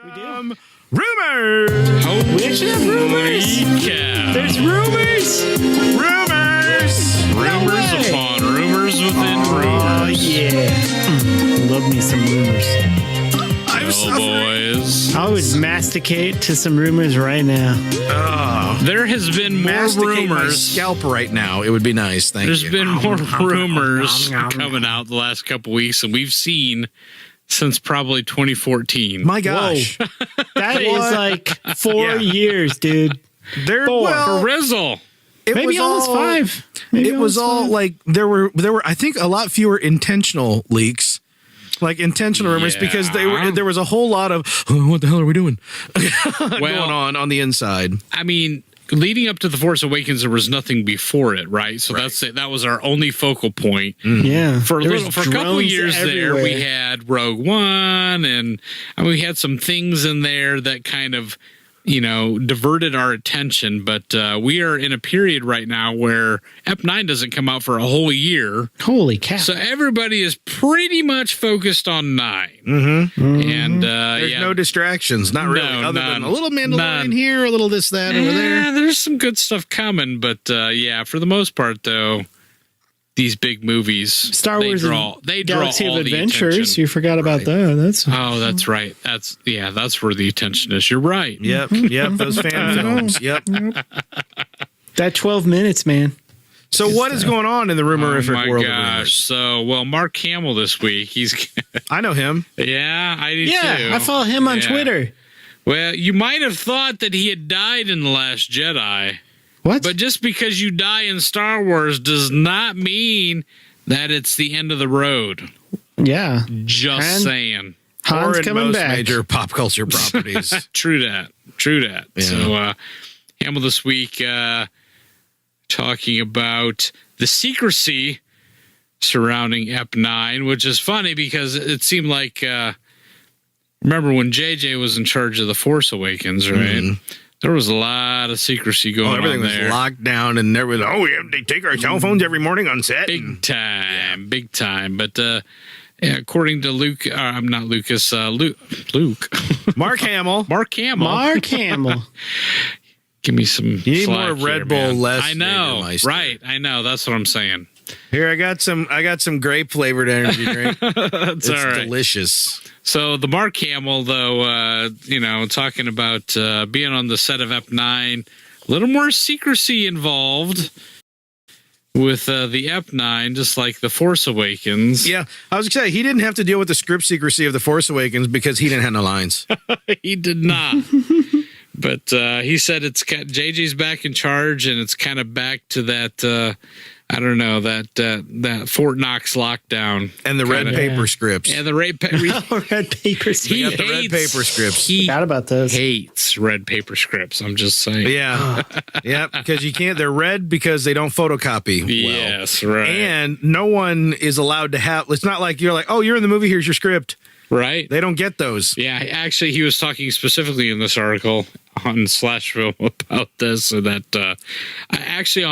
We do. Rumors! We actually have rumors. There's rumors. Rumors upon rumors within rumors. Oh, yeah. Love me some rumors. Boys. I would masticate to some rumors right now. There has been more Masticate my rumors. scalp right now. It would be nice. Thank There's you. been more rumors coming out the last couple weeks than we've seen since probably 2014. My gosh. That is like 4 years, dude. There, Four. well, For Rizzle. it Maybe was almost all, 5. Maybe It was almost all 5. like there were I think a lot fewer intentional leaks. Like intentional rumors, because there was a whole lot of what the hell are we doing going on the inside. I mean, leading up to The Force Awakens, there was nothing before it, right? So that's it. That was our only focal point. Yeah. For There was a couple of drones years there, we everywhere. had Rogue One, and we had some things in there that kind of, diverted our attention. But we are in a period right now where Ep9 doesn't come out for a whole year. Holy cow. So everybody is pretty much focused on 9. And There's no distractions, not really, No, other none. than a little Mandalorian None. here, a little this, that, over there. There's some good stuff coming, but for the most part, though, these big movies, Star Wars they and draw Galaxy all of the Adventures. attention. You forgot about that. That's That's right. That's where the attention is. You're right. Yep, those fan films. Yep. that 12 minutes, man. So what is going on in the rumorific my world gosh. of rumors? So, Mark Hamill this week, he's I know him. yeah, I do Yeah, too. I follow him on Yeah. Twitter. Well, you might have thought that he had died in The Last Jedi, What? but just because you die in Star Wars does not mean that it's the end of the road. Yeah. Just And- saying. Han's or in coming most back. major pop culture properties. True that. Yeah. So, Hamill this week talking about the secrecy surrounding Ep9, which is funny because it seemed like, remember when JJ was in charge of The Force Awakens, right? There was a lot of secrecy going Everything on was there. locked down, and there was they take our cell phones every morning on set. Big time. But according to Luke, I'm not Lucas, Luke. Mark Hamill. Mark Hamill. Mark Hamill. Give me some You need slack more Red here, Bull, man. less I know, Jägermeister. right? I know. That's what I'm saying. Here, I got some grape flavored energy drink. That's It's all right. delicious. So the Mark Hamill, though, talking about being on the set of Ep9, a little more secrecy involved with the Ep9, just like The Force Awakens. Yeah, I was gonna say he didn't have to deal with the script secrecy of The Force Awakens because he didn't have no lines. He did not. But he said JJ's back in charge, and it's kind of back to that. I don't know, that Fort Knox lockdown And the red kinda- paper scripts. and the red paper. Red paper. He got the red hates- paper scripts. He Forgot about those. hates red paper scripts. I'm just saying. Yeah, yeah, because you can't. They're red because they don't photocopy well. Yes, right. And no one is allowed to have. It's not like you're like, oh, you're in the movie. Here's your script. Right. They don't get those. Yeah, actually, he was talking specifically in this article on Slashville about this, and that actually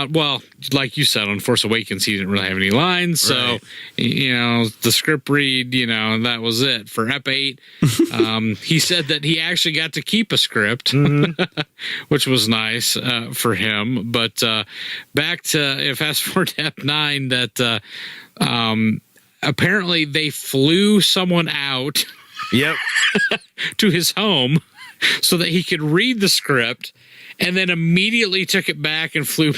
well, like you said, on Force Awakens, he didn't really have any lines, so Right. the script read, and that was it for Ep8. He said that he actually got to keep a script, which was nice for him. But back to fast forward to Ep9, that apparently they flew someone out Yep. to his home so that he could read the script, and then immediately took it back and flew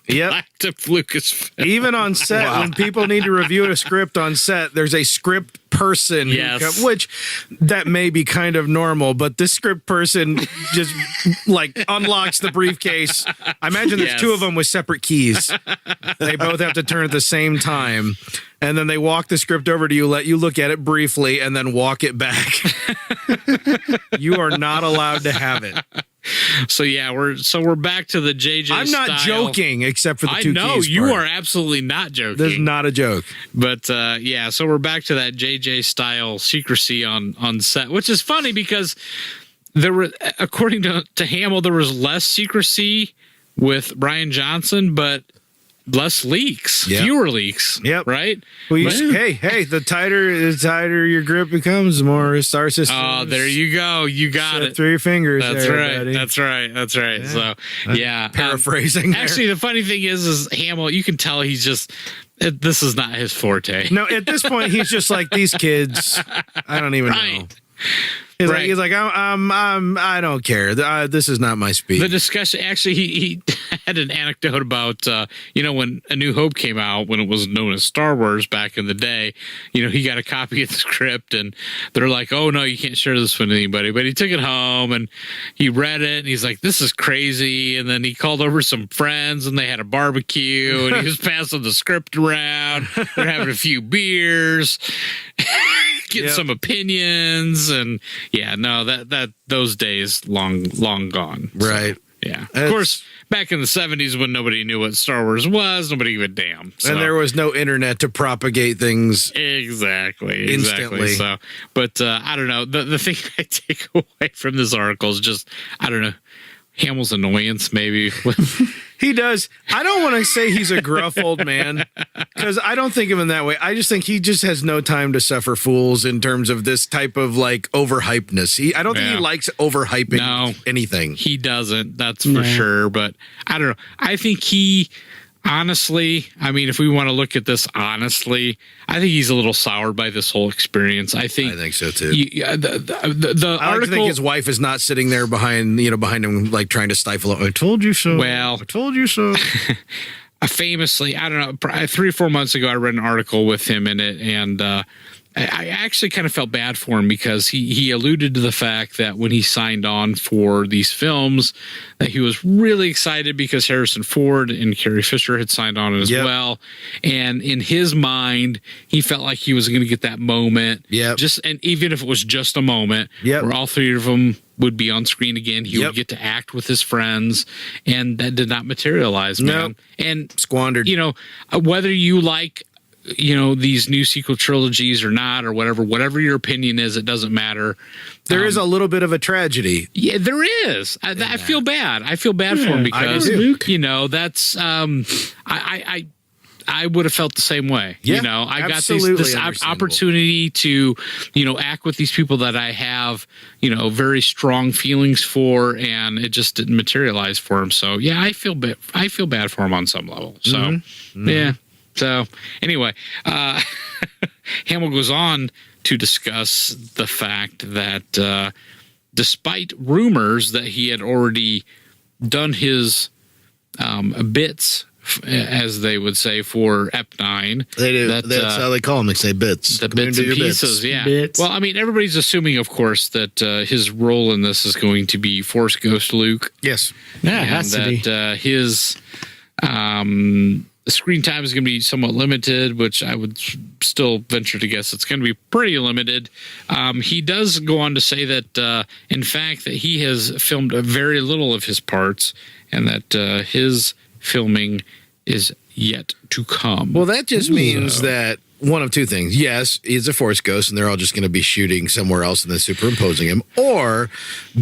Yep. back to Lucasfilm. Even on set, when people need to review a script on set, there's a script person, Yes. which that may be kind of normal, but this script person just like unlocks the briefcase. I imagine there's Yes. two of them with separate keys. They both have to turn at the same time. And then they walk the script over to you, let you look at it briefly, and then walk it back. You are not allowed to have it. So yeah, we're back to the JJ. I'm not style. joking, except for the I two know keys you part. are absolutely not joking. This is not a joke. But so we're back to that JJ style secrecy on set, which is funny because there were, according to Hamill, there was less secrecy with Ryan Johnson, but less leaks, Yep. fewer leaks. Yep. Right. Well, hey, the tighter your grip becomes, the more star systems. Oh, there you go. You got slip it. through your fingers. That's there, right. buddy. That's right. That's right. Yeah. So, yeah. Paraphrasing. there. Actually, the funny thing is Hamill, you can tell he's just, this is not his forte. no, at this point, he's just like, these kids, I don't even know. Right. He's like, I don't care. This is not my speed. The discussion, actually, he had an anecdote about, when A New Hope came out, when it was known as Star Wars back in the day, he got a copy of the script and they're like, oh, no, you can't share this with anybody. But he took it home and he read it and he's like, this is crazy. And then he called over some friends and they had a barbecue and he was passing the script around. They're having a few beers. Getting some opinions and that those days long gone. Right. So, yeah. Of course, back in the 70s when nobody knew what Star Wars was, nobody gave a damn. So. And there was no internet to propagate things Exactly. instantly. So, but I don't know. The thing I take away from this article is just, I don't know, Hamill's annoyance, maybe. He does. I don't want to say he's a gruff old man because I don't think of him that way. I just think he just has no time to suffer fools in terms of this type of like overhypeness. I don't think he likes overhyping anything. He doesn't. That's for sure. But I don't know. I think he. Honestly, I mean, if we want to look at this honestly, I think he's a little soured by this whole experience. I think so too. The I like to think his wife is not sitting there behind him, like trying to stifle it. I told you so. Well, I told you so. Famously, I don't know, 3 or 4 months ago, I read an article with him in it, and I actually kind of felt bad for him because he alluded to the fact that when he signed on for these films, that he was really excited because Harrison Ford and Carrie Fisher had signed on as well. And in his mind, he felt like he was going to get that moment. And even if it was just a moment where all 3 of them would be on screen again, he would get to act with his friends, and that did not materialize, man. And squandered. Whether you like these new sequel trilogies or not, or whatever your opinion is, it doesn't matter. There is a little bit of a tragedy. Yeah, there is. I feel bad. I feel bad for him because, that's, I would have felt the same way. Yeah, I got this opportunity to, act with these people that I have, very strong feelings for, and it just didn't materialize for him. So yeah, I feel bad for him on some level. So yeah. So anyway, Hamill goes on to discuss the fact that despite rumors that he had already done his bits, as they would say, for EP9. They do. That's how they call them. They say bits. The bits and pieces, Bits. Well, I mean, everybody's assuming, of course, that his role in this is going to be Force Ghost Luke. Yes. Yeah, it has to be. That his screen time is going to be somewhat limited, which I would still venture to guess it's going to be pretty limited. He does go on to say that, in fact, that he has filmed very little of his parts, and that his filming is yet to come. Well, that just means that one of two things. Yes, he's a Force ghost, and they're all just going to be shooting somewhere else and then superimposing him. Or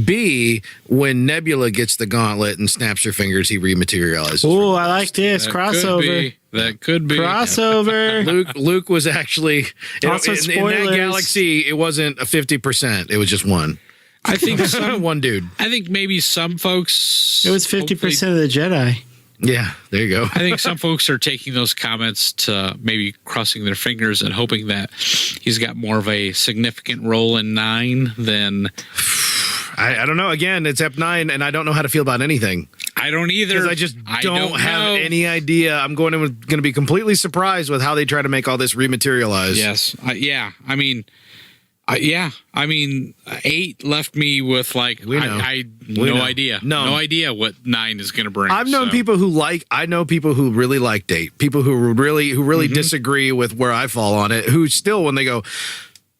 B, when Nebula gets the gauntlet and snaps her fingers, he rematerializes. Oh, I like this. That Crossover. That could be. Crossover. Luke was actually, Also, in spoilers. that galaxy, it wasn't a 50%. It was just one. I think One dude. I think maybe some folks. It was 50% of the Jedi. Yeah, there you go. I think some folks are taking those comments to maybe crossing their fingers and hoping that he's got more of a significant role in 9 than. I don't know. Again, it's EP9, and I don't know how to feel about anything. I don't either. Because I just don't have any idea. I'm going to be completely surprised with how they try to make all this rematerialize. Yes. I mean, 8 left me with like no idea. No idea what 9 is going to bring. I've known people who I know people who really liked 8. People who really disagree with where I fall on it. Who still, when they go,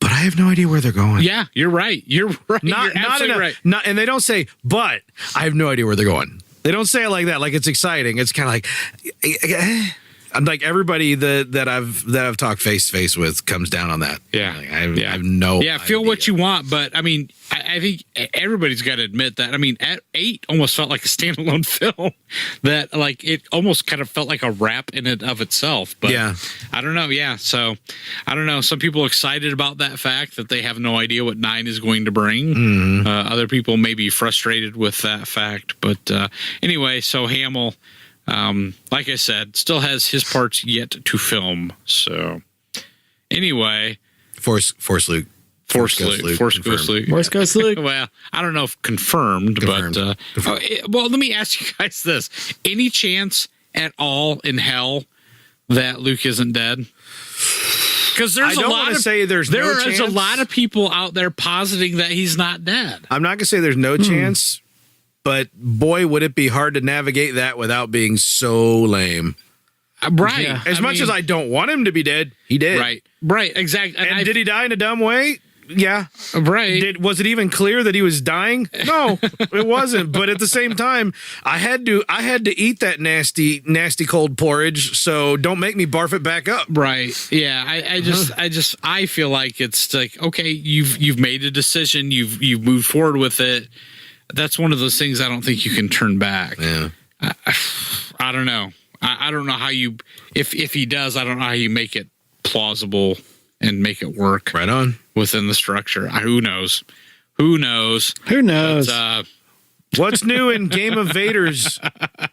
but I have no idea where they're going. Yeah, you're right. You're absolutely right. And they don't say, but I have no idea where they're going. They don't say it like that. Like it's exciting. It's kind of like, I'm like everybody that I've talked face to face with comes down on that. Yeah. Like, I have no feel idea. what you want, but I mean, I think everybody's got to admit that. I mean, at 8 almost felt like a standalone film that like it almost kind of felt like a wrap in and of itself. But Yeah. I don't know. Yeah. So I don't know. Some people are excited about that fact that they have no idea what 9 is going to bring. Other people may be frustrated with that fact. But anyway, so Hamill, like I said, still has his parts yet to film. So anyway, Force Luke. Force Ghost Luke. Force Ghost Luke. Well, I don't know if confirmed. But well, let me ask you guys this: any chance at all in hell that Luke isn't dead? Because there's I don't a lot want to of say there's no there is a chance. lot of people out there positing that he's not dead. I'm not gonna say there's no chance, but boy, would it be hard to navigate that without being so lame. Right. Yeah. As much as I don't want him to be dead, he did. Right. Exactly. And did he die in a dumb way? Yeah. Right. Was it even clear that he was dying? No, it wasn't. But at the same time, I had to eat that nasty cold porridge. So don't make me barf it back up. Right. Yeah. I feel like it's like, okay, you've made a decision. You've moved forward with it. That's one of those things I don't think you can turn back. Yeah. I don't know. I don't know how you, if he does, I don't know how you make it plausible and make it work. Right on. Within the structure. Who knows? Who knows? Who knows? But, What's new in Game of Vaders?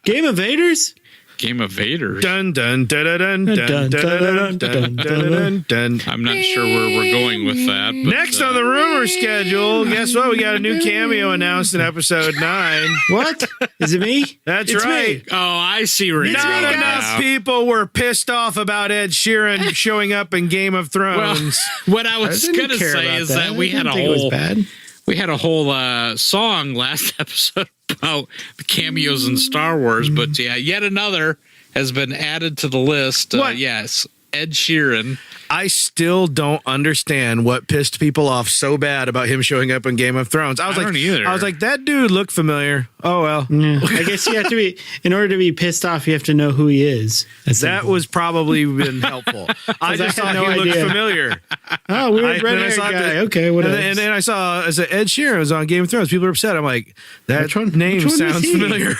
Game of Vaders? Game of Vaders. Dun dun dun dun dun dun dun dun dun dun. I'm not sure where we're going with that. But, Next on the rumor schedule, guess what? We got a new cameo announced in episode 9. What? Is it me? That's It's right. me. Oh, I see where you're Not going enough now. people were pissed off about Ed Sheeran showing up in Game of Well, Thrones. what I was didn't going to care say about is that we I had didn't think it was bad. a whole song last episode about the cameos in Star Wars, but yeah, yet another has been added to the list. What? Yes, Ed Sheeran. I still don't understand what pissed people off so bad about him showing up in Game of Thrones. I don't either. was like, that dude looked familiar. Oh well. Yeah. I guess you have to be, in order to be pissed off, you have to know who he is. That was probably been helpful. I just I thought had no he looked idea. familiar. Oh, weird then I red saw guy. that- Okay, what else? And then I saw as Ed Sheeran was on Game of Thrones. People are upset. I'm like, that Which one- name which one was sounds he? familiar.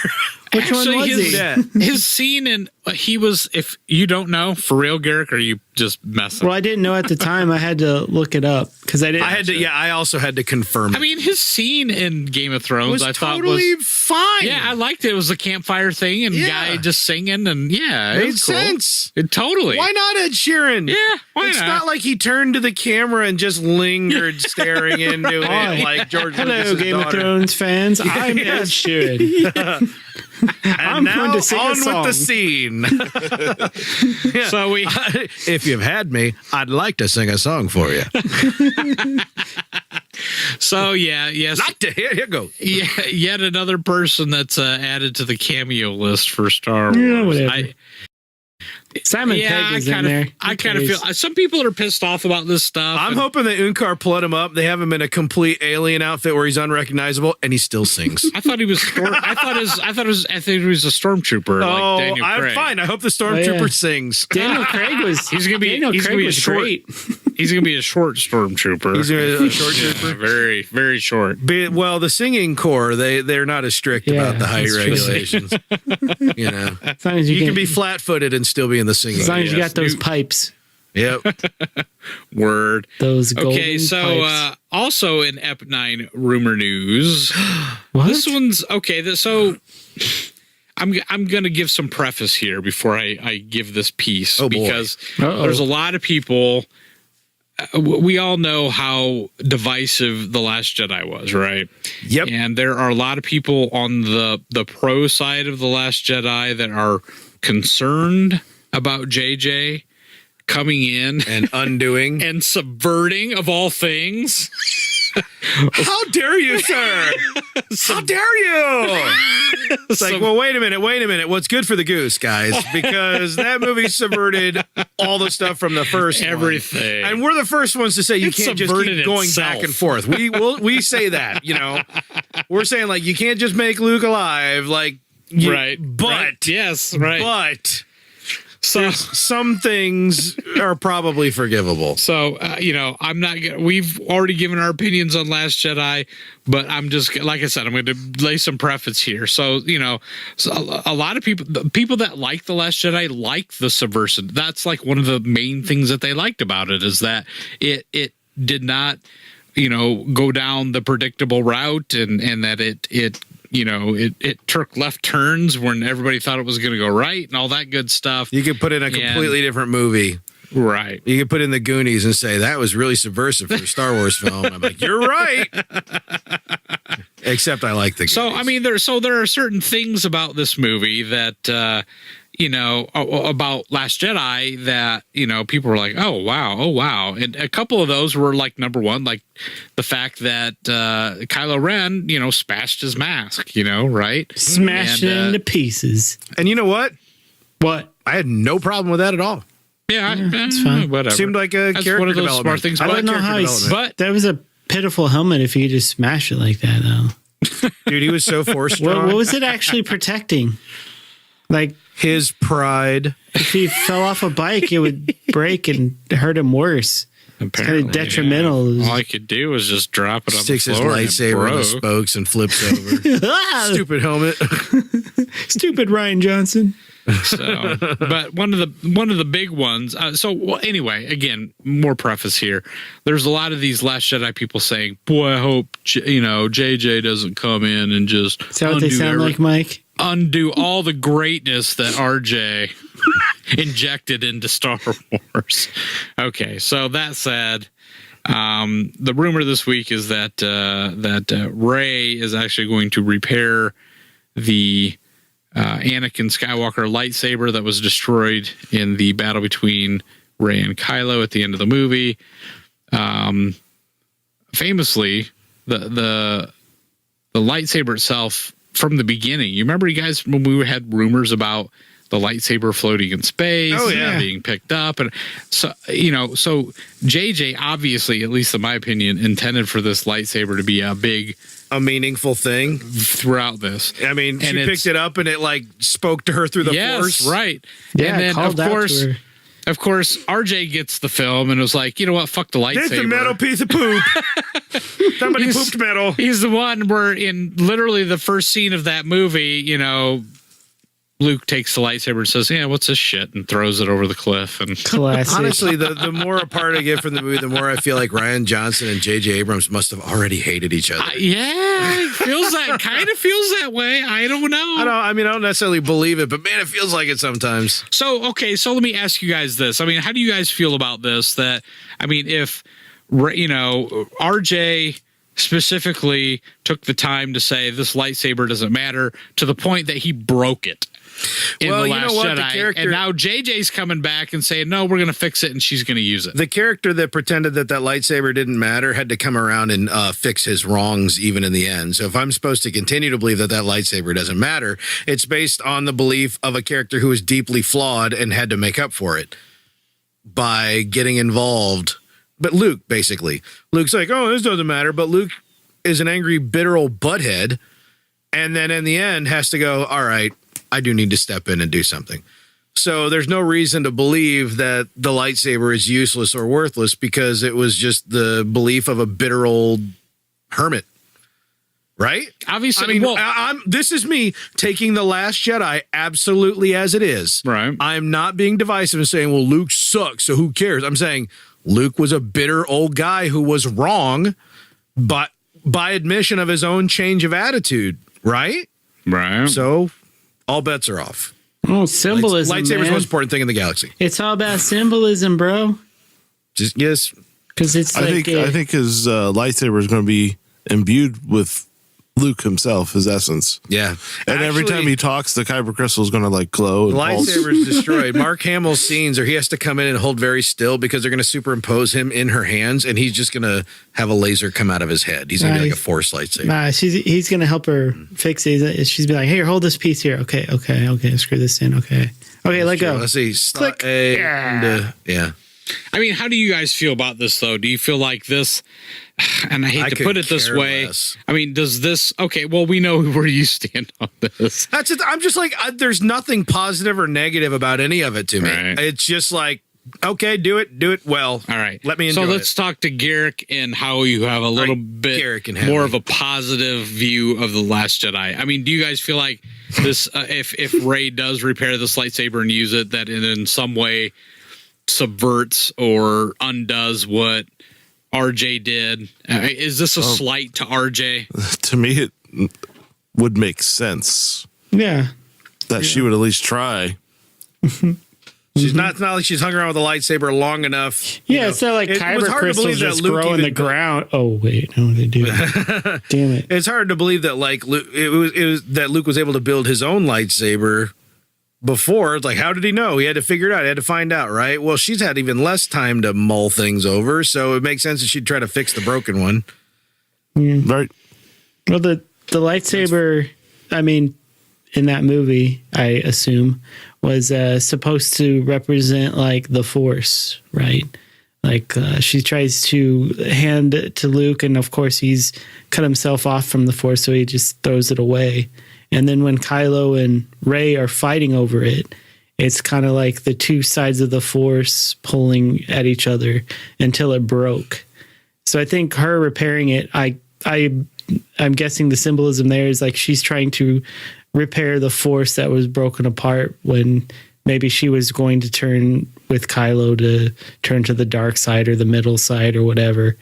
Which one Actually, was his, he? Yeah. his scene in he was, if you don't know, for real, Garrick, or you just messing? Well, I didn't know at the time. I had to look it up because I didn't. I had to. Yeah, I also had to confirm. I mean, his scene in Game of it Thrones, was I thought totally was fine. yeah, I liked it. It was a campfire thing and Yeah. guy just singing and yeah, it made was cool. sense. It totally. Why not Ed Sheeran? Yeah, why it's not? not like he turned to the camera and just lingered staring into Hi. it like George Hello, Lucas's Game daughter. of Thrones fans. I'm Ed Sheeran. And I'm now going to sing a on song. with the scene. So we If you've had me, I'd like to sing a song for you. so yeah, yes. Like to hear you go. Yeah, yet another person that's added to the cameo list for Star Wars. Yeah, whatever. Simon Yeah, Pegg is I in there. kind of feel some people are pissed off about this stuff. I'm and- hoping that Unkar plot him up. They have him in a complete alien outfit where he's unrecognizable and he still sings. I thought he was. I thought he was a stormtrooper. Like Daniel I'm Craig. fine. I hope the stormtrooper Oh, yeah. sings. Daniel Craig was. He's gonna be. Daniel he's Craig gonna be a was short. great. He's gonna be a short stormtrooper. He's a short trooper. Very, very short. Well, the singing corps, they're not as strict Yeah, about the height that's true. regulations. You know, As long as you can be flat-footed and still be in the singing. As long as you Yes. got those pipes. Yep. Word. Those golden Okay, so pipes. also in Ep 9 rumor news, What? this one's okay. So I'm going to give some preface here before I give this piece Oh, boy. because Uh-oh. there's a lot of people. We all know how divisive The Last Jedi was, right? Yep. And there are a lot of people on the pro side of The Last Jedi that are concerned about JJ coming in And undoing. and subverting, of all things. How dare you, sir? How dare you? It's like, well, wait a minute. What's good for the goose, guys? Because that movie subverted all the stuff from the first one. Everything. And we're the first ones to say you It can't just subverted keep going itself. back and forth. We say that, you know. We're saying like you can't just make Luke alive, like Right. But right. Yes, right. But So some things are probably forgivable. So, I'm not gonna, we've already given our opinions on Last Jedi, but I'm just, like I said, I'm going to lay some preface here. So, so a lot of people, the people that like The Last Jedi like the subversive. That's like one of the main things that they liked about it, is that it did not, go down the predictable route, and that it took left turns when everybody thought it was going to go right and all that good stuff. You could put in a completely different movie. Right. You could put in The Goonies and say, that was really subversive for a Star Wars film. I'm like, you're right. Except I like The Goonies. So, I mean, there are certain things about this movie that, about Last Jedi that, people were like, oh, wow. And a couple of those were like, number one, like the fact that Kylo Ren, smashed his mask, right? Smashed it into pieces. And you know what? What? I had no problem with that at all. Yeah, it's fine. Whatever. Seemed like a That's character one of those development. smart things. I don't know how but that was a pitiful helmet if you could just smash it like that, though. Dude, he was so force strong. What was it actually protecting? Like, his pride. if he fell off a bike, it would break and hurt him worse. Apparently, it's kind of detrimental. Yeah. All I could do was just drop it on Sticks the his floor. lightsaber in the spokes and flips over. Stupid helmet. Stupid Ryan Johnson. So, but one of the big ones. Anyway, again, more preface here. There's a lot of these Last Jedi people saying, "Boy, I hope JJ doesn't come in and just Is that what they sound like, Mike? Undo all the greatness that RJ injected into Star Wars." Okay, so that said, the rumor this week is that Rey is actually going to repair the Anakin Skywalker lightsaber that was destroyed in the battle between Rey and Kylo at the end of the movie. Famously, the lightsaber itself from the beginning. You remember, you guys, when we had rumors about the lightsaber floating in space, being picked up, and so so JJ obviously, at least in my opinion, intended for this lightsaber to be a meaningful thing throughout this. I mean, she picked it up and it like spoke to her through the force. Right. Yeah, and then of course, RJ gets the film and was like, you know what? Fuck the lightsaber. It's a metal piece of poop. Somebody pooped metal. He's the one where in literally the first scene of that movie, Luke takes the lightsaber and says, "Yeah, what's this shit?" and throws it over the cliff. And classic. Honestly, the more apart I get from the movie, the more I feel like Ryan Johnson and J.J. Abrams must have already hated each other. It kind of feels that way. I don't know. I don't necessarily believe it, but man, it feels like it sometimes. So let me ask you guys this. I mean, how do you guys feel about this? If RJ specifically took the time to say this lightsaber doesn't matter to the point that he broke it in The Last Jedi, and now JJ's coming back and saying, no, we're going to fix it and she's going to use it. The character that pretended that lightsaber didn't matter had to come around and fix his wrongs even in the end. So if I'm supposed to continue to believe that lightsaber doesn't matter, it's based on the belief of a character who is deeply flawed and had to make up for it by getting involved. But Luke, basically. Luke's like, oh, this doesn't matter. But Luke is an angry, bitter old butthead. And then in the end has to go, all right, I do need to step in and do something. So there's no reason to believe that the lightsaber is useless or worthless because it was just the belief of a bitter old hermit. Right? Obviously. This is me taking The Last Jedi absolutely as it is. Right. I'm not being divisive and saying, well, Luke sucks, so who cares? I'm saying Luke was a bitter old guy who was wrong, but by admission of his own change of attitude, right? Right. So all bets are off. Oh, symbolism. Lightsaber's the most important thing in the galaxy. It's all about symbolism, bro. Yes. Because it's I think his lightsaber is going to be imbued with Luke himself, his essence. Yeah. And every time he talks, the kyber crystal is going to like glow. The lightsaber is destroyed. Mark Hamill's scenes, or he has to come in and hold very still because they're going to superimpose him in her hands, and he's just going to have a laser come out of his head. He's going to be like a force lightsaber. Nah, he's going to help her fix it. She's be like, "Here, hold this piece here. Okay, screw this in. Okay, let go. Let's see. Click. Yeah. I mean, how do you guys feel about this, though? Do you feel like this, and I hate to could put it this care way, less. I mean, does this, okay, well, we know where you stand on this. That's it. I'm just like, there's nothing positive or negative about any of it to me. Right. It's just like, okay, do it well. All right. Let me enjoy So let's talk to Garrick and how you have a little bit Garrick and more Henry. of a positive view of The Last Jedi. I mean, do you guys feel like this, if Rey does repair this lightsaber and use it, that it in some way subverts or undoes what RJ did? Is this a slight to RJ? To me, it would make sense Yeah. that she would at least try. She's not. It's not like she's hung around with a lightsaber long enough. Yeah, it's not like it was kyber hard to believe crystals that just Luke grow in the even- ground. Oh wait, no, they do. Damn it! It's hard to believe that like it was that Luke was able to build his own lightsaber before. It's like, how did he know? He had to figure it out. He had to find out, right? Well, she's had even less time to mull things over, so it makes sense that she'd try to fix the broken one. Right? Well, the lightsaber, I mean, in that movie, I assume, was supposed to represent like the Force, right? Like she tries to hand it to Luke, and of course he's cut himself off from the Force, so he just throws it away. And then when Kylo and Rey are fighting over it, it's kind of like the two sides of the Force pulling at each other until it broke. So I think her repairing it, I'm guessing the symbolism there is like she's trying to repair the Force that was broken apart when maybe she was going to turn with Kylo to turn to the dark side or the middle side or whatever.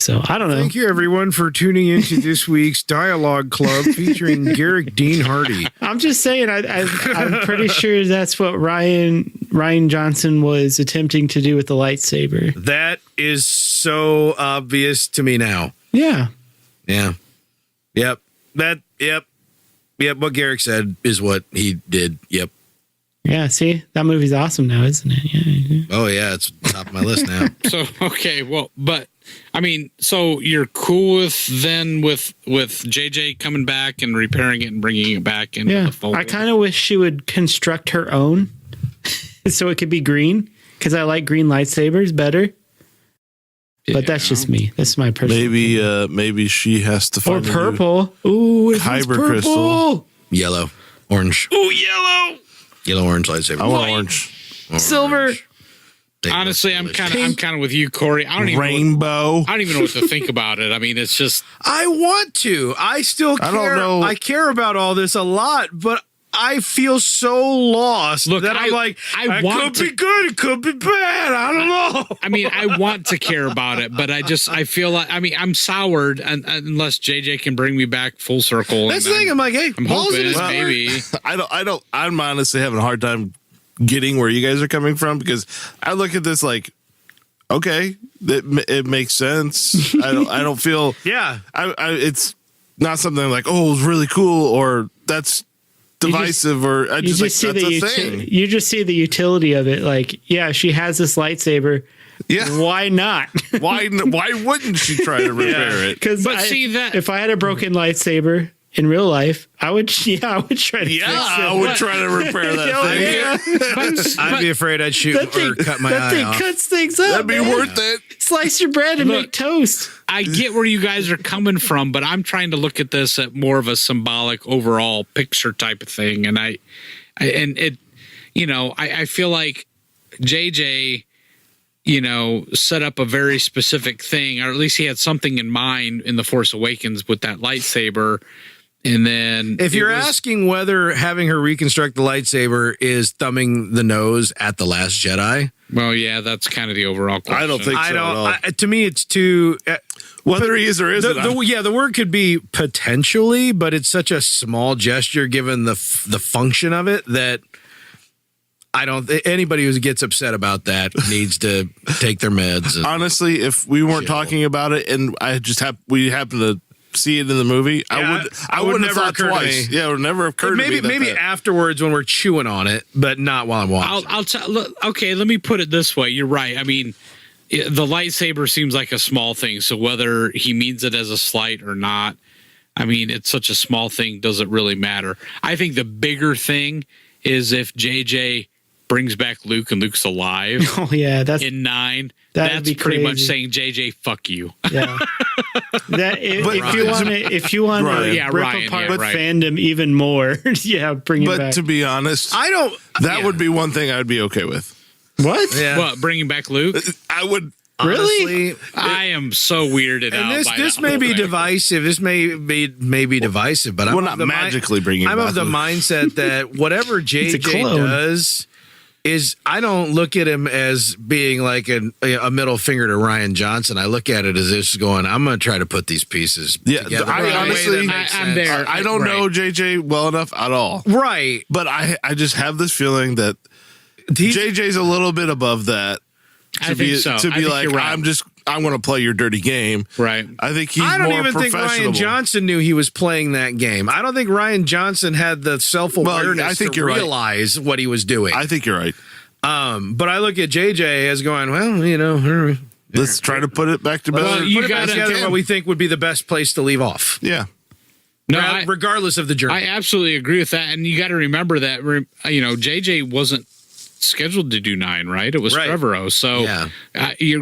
So I don't know. Thank you, everyone, for tuning into this week's Dialogue Club featuring Garrick Dean Hardy. I'm just saying, I'm pretty sure that's what Ryan Johnson was attempting to do with the lightsaber. That is so obvious to me now. Yeah. Yeah. Yep. Yep. What Garrick said is what he did. Yep. Yeah. See, that movie's awesome now, isn't it? Yeah. Oh, yeah. It's top of my list now. So, okay, well, but I mean, so you're cool with JJ coming back and repairing it and bringing it back into Yeah. the fold? I kind of wish she would construct her own so it could be green because I like green lightsabers better. But that's just me. That's my personal Maybe she has to or find purple. Ooh, if it's Kyber purple. crystal. Yellow. Orange. Ooh, yellow. Yellow, orange lightsaber. I want orange. Silver. They Honestly, look I'm delicious. kind of with you, Corey. I don't even Rainbow. I don't even know what to think about it. I mean, it's just I want to. I still care. I don't know. I care about all this a lot, but I feel so lost Look, that I'm like, I it want could be good, it could be bad. I don't know. I mean, I want to care about it, but I feel like, I mean, I'm soured unless JJ can bring me back full circle. That's the thing. I'm like, hey, I'm balls in hoping his court. maybe. I'm honestly having a hard time getting where you guys are coming from because I look at this like, okay, it makes sense. I don't feel. Yeah. It's not something like, oh, it was really cool or that's divisive or I just like see that's the a thing. you just see the utility of it. Like, yeah, she has this lightsaber. Yeah. Why not? Why wouldn't she try to repair it? Because But see that- if I had a broken lightsaber in real life, I would try to fix it. I would try to repair that Oh, thing. yeah. I'd be afraid I'd shoot That thing, or cut my that eye thing off. cuts things up. That'd be man. worth it. Slice your bread and Look, make toast. I get where you guys are coming from, but I'm trying to look at this at more of a symbolic overall picture type of thing. And I feel like JJ, set up a very specific thing, or at least he had something in mind in The Force Awakens with that lightsaber. And then If you're asking whether having her reconstruct the lightsaber is thumbing the nose at The Last Jedi, well, yeah, that's kind of the overall question. I don't think so I at all. don't. To me, it's too. Whether he is or isn't. The word could be potentially, but it's such a small gesture given the function of it that I don't. Anybody who gets upset about that needs to take their meds. And, honestly, if we weren't talking about it and we happened to see it in the movie, Yeah, I it would wouldn't have never thought occur to twice. me. Yeah, it would never occur to me. maybe afterwards when we're chewing on it, but not while I'm watching. Okay, let me put it this way. You're right. I mean, the lightsaber seems like a small thing. So whether he means it as a slight or not, I mean, it's such a small thing. Does it really matter? I think the bigger thing is if JJ brings back Luke and Luke's alive Oh yeah, that's in 9, that'd that's be pretty much crazy. saying JJ, fuck you. yeah. But If you want Ryan. to Yeah, rip Ryan, apart yeah, right. fandom even more, yeah, bring it But back. to be honest, I don't. that yeah. would be one thing I'd be okay with. What? Yeah. What, bringing back Luke? I would. Honestly, I am so weirded and out. this may be divisive. This may be divisive, but I'm Well, of not the magically bringing I'm back of the Luke. mindset that whatever JJ clone. does is I don't look at him as being like a middle finger to Ryan Johnson. I look at it as this going, I'm going to try to put these pieces Yeah, together. I in a way that honestly- makes I'm sense. there. I don't Right. know JJ well enough at all, Right. but I just have this feeling that He's- JJ's a little bit above that. I think so. To I be think like, you're right. I'm going to play your dirty game. Right. I think he's I don't more even think Ryan professional. Johnson knew he was playing that game. I don't think Ryan Johnson had the self-awareness Well, I think to you're right. realize what he was doing. I think you're right. But I look at JJ as going, well, you know, Let's try to put it back together. Well, you put it back gotta- together what we think would be the best place to leave off, Yeah. No, I, regardless of the journey. I absolutely agree with that. And you got to remember that, JJ wasn't scheduled to do 9, right? It was Right. Trevorrow. So, Yeah.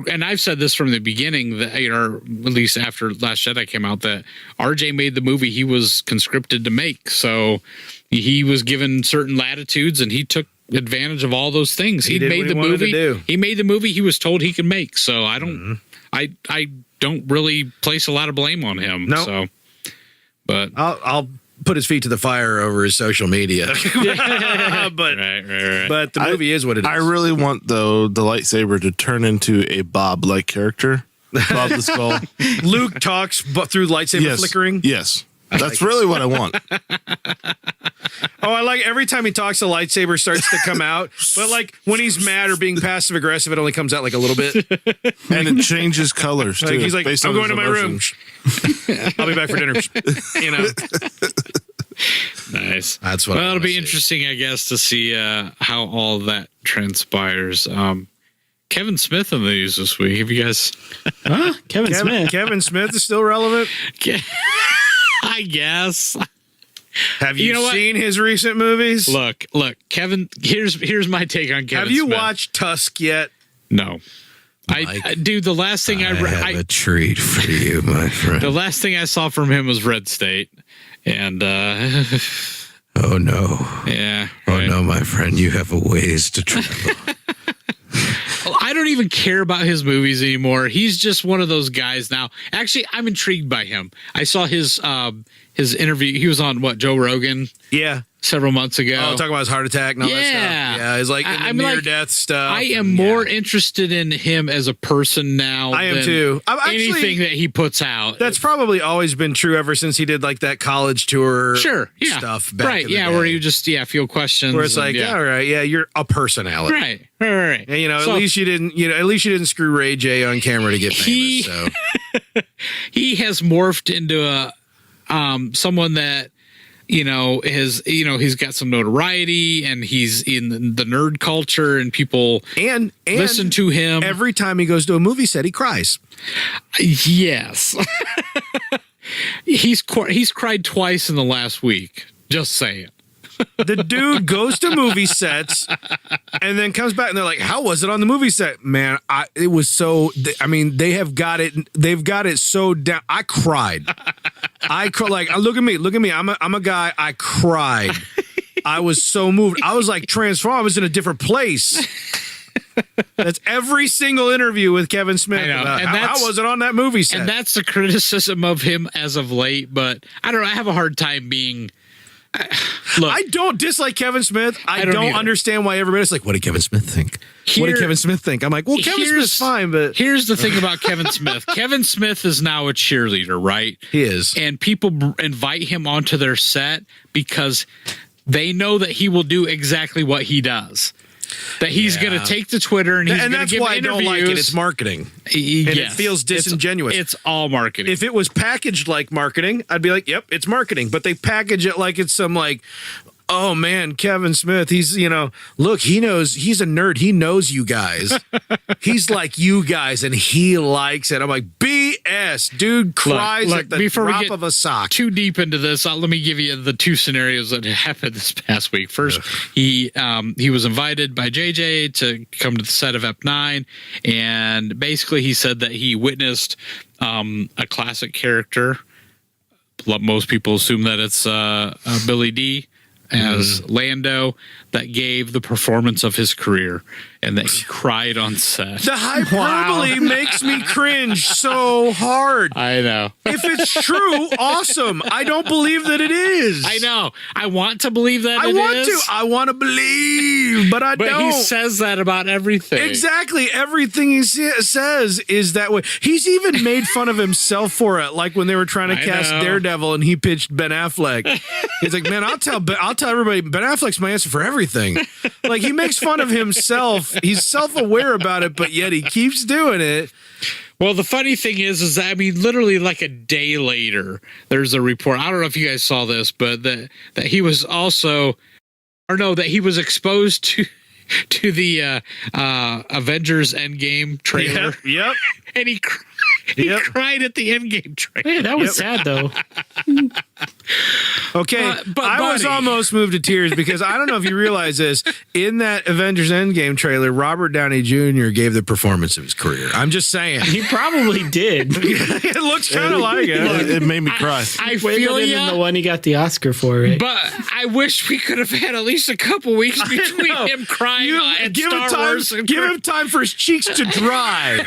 and I've said this from the beginning that, or at least after Last Jedi came out, that RJ made the movie he was conscripted to make. So he was given certain latitudes and he took advantage of all those things. He did made what the he wanted to movie. do. He made the movie he was told he could make. So I don't, I don't really place a lot of blame on him. No. So, but I'll put his feet to the fire over his social media. but right. but the movie is what it is. I really want, though, the lightsaber to turn into a Bob-like character. Bob the Skull. Luke talks through lightsaber Yes. flickering. Yes. That's like really what I want. Oh, I like every time he talks, the lightsaber starts to come out. But like when he's mad or being passive aggressive, it only comes out like a little bit. And it changes colors, too. Like he's like, based I'm on going to his my room. emotions. I'll be back for dinner. You know, Nice. That's what I Well, it'll wanna be see. interesting, I guess, to see how all that transpires. Kevin Smith in the news this week. Have you guys? Huh? Kevin Smith. Kevin Smith is still relevant. I guess. Have you, You know what? seen his recent movies? Look, Kevin. Here's my take on Kevin. Have you Smith. watched Tusk yet? No. Mike, Dude, the last thing I treat for you, my friend. the last thing I saw from him was Red State, and Oh no. yeah. Oh right. no, my friend, you have a ways to travel. I don't even care about his movies anymore. He's just one of those guys now. Actually, I'm intrigued by him. I saw his interview. He was on Joe Rogan Yeah. several months ago. Oh, talk about his heart attack and all that stuff. Yeah. Yeah, he's like in the I'm like- near-death stuff. I am more interested in him as a person now. I am than too. I'm actually- anything that he puts out. That's probably always been true ever since he did like that college tour sure, yeah, stuff back right, in the yeah, day. where you just field questions, where it's and, like, yeah. all right, yeah, you're a personality. right. And, you know, So, at least you didn't screw Ray J on camera to get famous. So he has morphed into a someone that he's got some notoriety and he's in the nerd culture and people and listen to him. every time he goes to a movie set, he cries. Yes. He's cried twice in the last week. Just saying. The dude goes to movie sets and then comes back and they're like, "How was it on the movie set, man? It was so. I mean, they have got it. They've got it so down. I cried. Like, look at me. I'm a guy. I cried. I was so moved. I was like transformed. I was in a different place." That's every single interview with Kevin Smith. I know. About And how was it on that movie set? And that's the criticism of him as of late. But I don't know. I have a hard time being. Look, I don't dislike Kevin Smith. I don't don't either. understand why everybody's like, "What did Kevin Smith think? What did Here- Kevin Smith think?" I'm like, "Well, Kevin here's- Smith's fine, but here's the thing about Kevin Smith. Kevin Smith is now a cheerleader, right? he is." And people invite him onto their set because they know that he will do exactly what he does. That he's going to take to Twitter and he's going to that's give why interviews. I don't like it. It's marketing. And it feels disingenuous. It's all marketing. If it was packaged like marketing, I'd be like, "Yep, it's marketing." But they package it like it's some like, "Oh man, Kevin Smith, he's, look, he knows, he's a nerd. He knows you guys. He's like you guys and he likes it." I'm like, BS. S. Dude cries look, at the before we drop get of a sock. too deep into this, let me give you the two scenarios that happened this past week. First, he was invited by JJ to come to the set of Ep9, and basically he said that he witnessed a classic character. Most people assume that it's Billy D as Lando, that gave the performance of his career, and that he cried on set. The hyperbole makes me cringe so hard. I know. If it's true, awesome. I don't believe that it is. I know. I want to believe that I it want is. to. I want to believe, but I But don't. he says that about everything. Exactly. Everything he says is that way. He's even made fun of himself for it. Like when they were trying to I cast know. Daredevil and he pitched Ben Affleck. He's like, man, I'll tell everybody Ben Affleck's my answer for everything. Like he makes fun of himself. He's self-aware about it, but yet he keeps doing it. Well, the funny thing is that, I mean, literally like a day later, there's a report. I don't know if you guys saw this, but that he was also, or no, that he was exposed to the Avengers Endgame trailer. Yep. And he cried at the Endgame trailer. Hey, that was sad though. Okay, But, I was buddy. almost moved to tears because I don't know if you realize this. In that Avengers Endgame trailer, Robert Downey Jr. gave the performance of his career. I'm just saying. He probably did. It looks kind of like it. It made me cry. I Way feel better than ya, the one he got the Oscar for, right? but I wish we could have had at least a couple weeks between know. him crying at give him Star time. Wars and Give him time for his cheeks to dry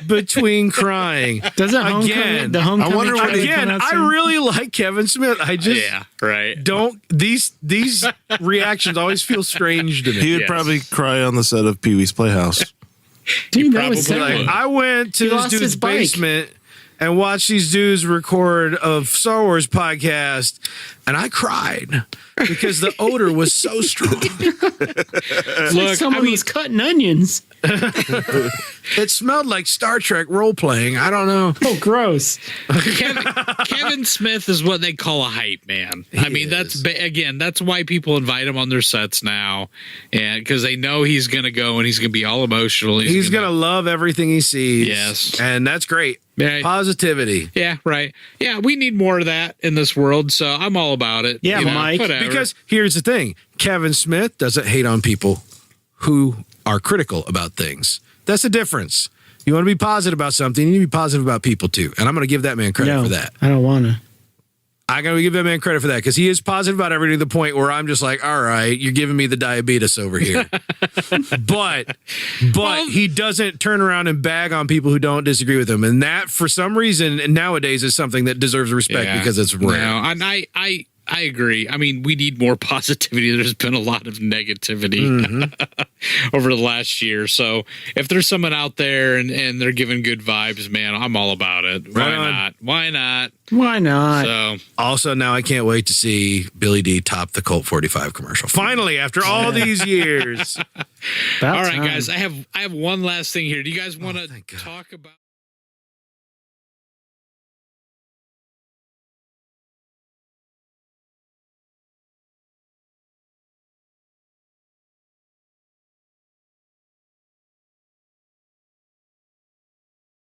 between crying. Doesn't Again, the homecoming I wonder what trailer Again, come out I soon? really like Kevin Smith. I just yeah, right. don't. These reactions always feel strange to me. He would Yes. probably cry on the set of Pee Wee's Playhouse. Dude, that was probably sad. would. I went to He this lost dude's his bike. basement and watched these dudes record a Star Wars podcast, and I cried because the odor was so strong. It's like Look, someone I mean, was cutting onions. It smelled like Star Trek role playing. I don't know. Oh, gross. Kevin Smith is what they call a hype man. I mean, that's why people invite him on their sets now, and because they know he's going to go and he's going to be all emotional. He's going to love everything he sees. Yes. And that's great. Right. Positivity. Yeah, right. Yeah, we need more of that in this world, so I'm all about it. Yeah, Mike. Whatever. Because here's the thing Kevin Smith doesn't hate on people who are critical about things. That's the difference. You want to be positive about something, you need to be positive about people too. And I'm going to give that man credit No, for that. I don't want to. I'm going to give that man credit for that because he is positive about everything to the point where I'm just like, all right, you're giving me the diabetes over here. but he doesn't turn around and bag on people who don't disagree with him. And that, for some reason, nowadays is something that deserves respect Yeah. because it's rare. No, and I agree. I mean, we need more positivity. There's been a lot of negativity over the last year. So if there's someone out there and they're giving good vibes, man, I'm all about it. Why Right on. not? Why not? Why not? So Also, now I can't wait to see Billy D top the Colt 45 commercial. Finally, after all these years. About all right, time. guys, I have one last thing here. Do you guys want to thank God. talk about